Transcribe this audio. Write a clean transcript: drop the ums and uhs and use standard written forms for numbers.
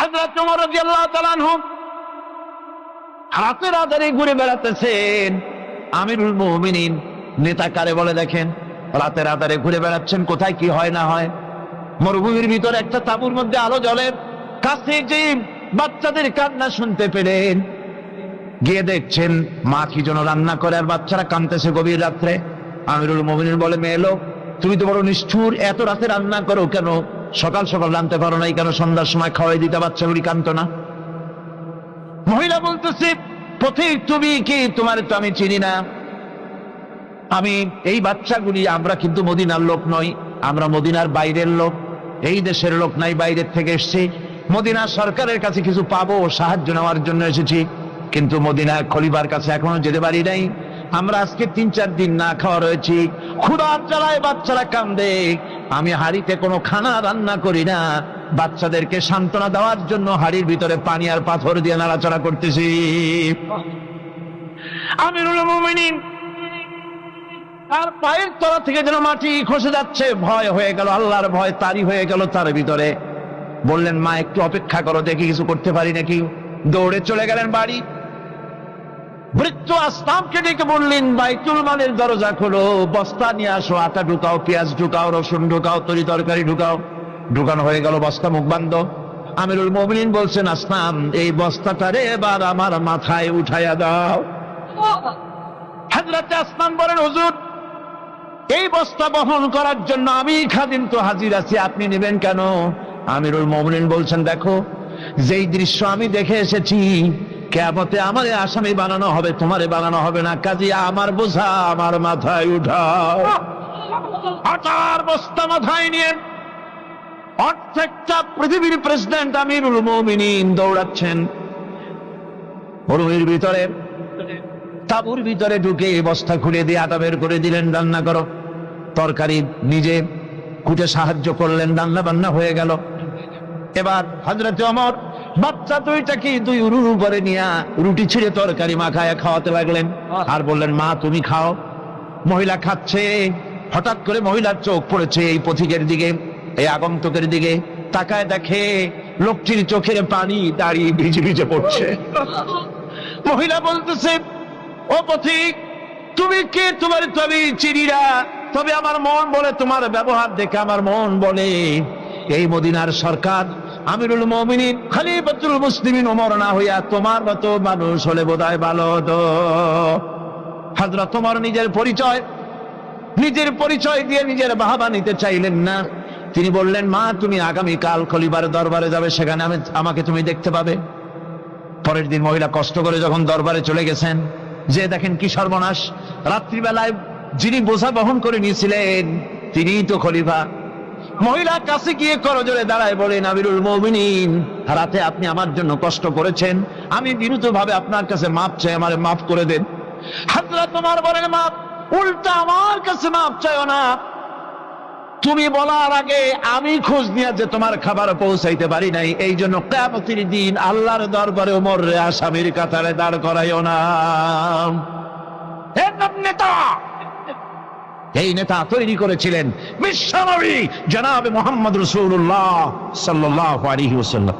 হযরত ওমর রাদিয়াল্লাহু তাআলা আনহু রাতের আঁধারে ঘুরে বেড়াতেছেন। আমিরুল মুমিনিন নেতা কারে বলে দেখেন, রাতের আঁধারে ঘুরে বেড়াচ্ছেন, কোথায় কি হয় না হয়। মরুভূমির ভিতরে একটা তাঁবুর মধ্যে আলো জ্বলে, কাছে যে বাচ্চাদের কান্না শুনতে পেলেন, গিয়ে দেখছেন মা কি যেন রান্না করে আর বাচ্চারা কাঁদতেছে গভীর রাত্রে। আমিরুল মুমিনিন বলে, মেয়ে লোক, তুমি তো বড় নিষ্ঠুর, এত রাতে রান্না করো কেন? সকাল সকাল রান্নতে পারো নাই কেন? সন্ধ্যার সময় খাওয়াই দিতে, বাচ্চাগুলি কাঁদতো না। মহিলা বলতেছে, পথিক তুমি কি? তোমার তো আমি চিনি না। আমি এই বাচ্চাগুলি, আমরা কিন্তু মদিনার লোক নই, আমরা মদিনার বাইরের লোক, এই দেশের লোক নাই, বাইরের থেকে এসেছি। মদিনা সরকারের কাছে কিছু পাবো, সাহায্য নেওয়ার জন্য এসেছি, কিন্তু মদিনার খলিফার কাছে এখনো যেতে পারি নাই। আমরা আজকে 3-4 দিন না খাওয়া রয়েছি, ক্ষুধার জ্বালায় বাচ্চারা কান্দে। আমি হাড়িতে কোনো খানা রান্না করি না, বাচ্চাদেরকে সান্ত্বনা দেওয়ার জন্য হাড়ির ভিতরে পানি আর পাথর দিয়ে নাড়াচাড়া করতেছি। আমিরুল মুমিনিন তার পায়ের তলা থেকে যেন মাটি খসে যাচ্ছে, ভয় হয়ে গেল, আল্লাহর ভয় তারই হয়ে গেল তার ভিতরে। বললেন, মা একটু অপেক্ষা করো, দেখি কিছু করতে পারি নাকি। দৌড়ে চলে গেলেন বাড়ি। বৃদ্ধ আসলামকে ডেকে বললেন, বাইতুল মালের দরজা খোলো, বস্তা নিয়ে আসো, আটা ঢুকাও, পেঁয়াজ ঢুকাও, রসুন ঢুকাও, তরি তরকারি ঢুকাও। ঢুকানো হয়ে গেল, বস্তা মুখ বন্ধ। আমিরুল মুমিনিন বলছেন, আসলাম, এই বস্তাটারে এবার আমার মাথায় উঠাইয়া দাও। হযরত আসলাম বলেন, হুজুর, এই বস্তা বহন করার জন্য আমি খাদিম তো হাজির আছি, আপনি নেবেন কেন? আমিরুল মুমিনিন বলছেন, দেখো, যেই দৃশ্য আমি দেখে এসেছি, কিয়ামতে আমারে আসামি বানানো হবে, তোমারে বানানো হবে না, কাজী আমার বোঝা আমার মাথায় উঠাও। আটার বস্তা মাথায় নিয়ে অর্ধেকটা পৃথিবীর প্রেসিডেন্ট আমিরুল মুমিনিন দৌড়াচ্ছেন। মরুভূমির ভিতরে তাঁবুর ভিতরে ঢুকে বস্তা খুলে দিয়ে আটা বের করে দিলেন, রান্না করো। তরকারি নিজে কুটে সাহায্য করলেন, রান্না বান্না হয়ে গেল। এবার হযরত ওমর বাচ্চা দুইটাকে দুই উরুর উপরে নিয়ে রুটি ছিঁড়ে তরকারি মাখায় খাওয়াতে লাগলেন, আর বললেন, মা তুমি খাও। মহিলা খাচ্ছে। হঠাৎ করে মহিলার চোখ পড়েছে এই পথিকের দিকে, এই আগন্তুকের দিকে। তাকায় দেখে লোকটির চোখের পানি দাঁড়িয়ে ভিজে ভিজে পড়ছে। মহিলা বলতেছে, ও পথিক, তুমি কে? তোমার তো আমি চিনি না, তবে আমার মন বলে, তোমার ব্যবহার দেখে আমার মন বলে, এই মদিনার সরকার আমিরুল মুমিনিন খলিফাতুল মুসলিমিন ওমর না হইয়া তোমার মতো মানুষ হলে বোধহয় ভালো হতো। হযরত ওমর নিজের পরিচয় দিয়ে নিজের বাহাবা নিতে চাইলেন না। তিনি বললেন, মা তুমি আগামীকাল খলিফার দরবারে যাবে, সেখানে আমাকে তুমি দেখতে পাবে। পরের দিন মহিলা কষ্ট করে যখন দরবারে চলে গেছেন, যে দেখেন কি সর্বনাশ, রাত্রিবেলায় যিনি বোঝা বহন করে নিয়েছিলেন তিনিই তো খলিফা। মহিলা কাছে গিয়ে করজোড়ে দাঁড়ায় বলেন, আমিরুল মুমিনিন, রাতে আপনি আমার জন্য কষ্ট করেছেন, আমি বিরুদ্ধভাবে আপনার কাছে মাপ চাই, আমারে মাফ করে দেন। হযরত ওমর বলেন, মাপ? উল্টা আমার কাছে মাপ চাইও না, তুমি বলার আগে আমি খোঁজ নিয়ে যে তোমার খাবার পৌঁছাইতে পারি নাই, এই জন্য কিয়ামতের দিন আল্লাহর দরবারে ওমরে আসামির কাতারে দাঁড় করাইও না। নেতা, এই নেতা তৈরি করেছিলেন বিশ্বনবী জনাবে মুহাম্মদ রাসূলুল্লাহ সাল্লাল্লাহু আলাইহি ওয়াসাল্লাম।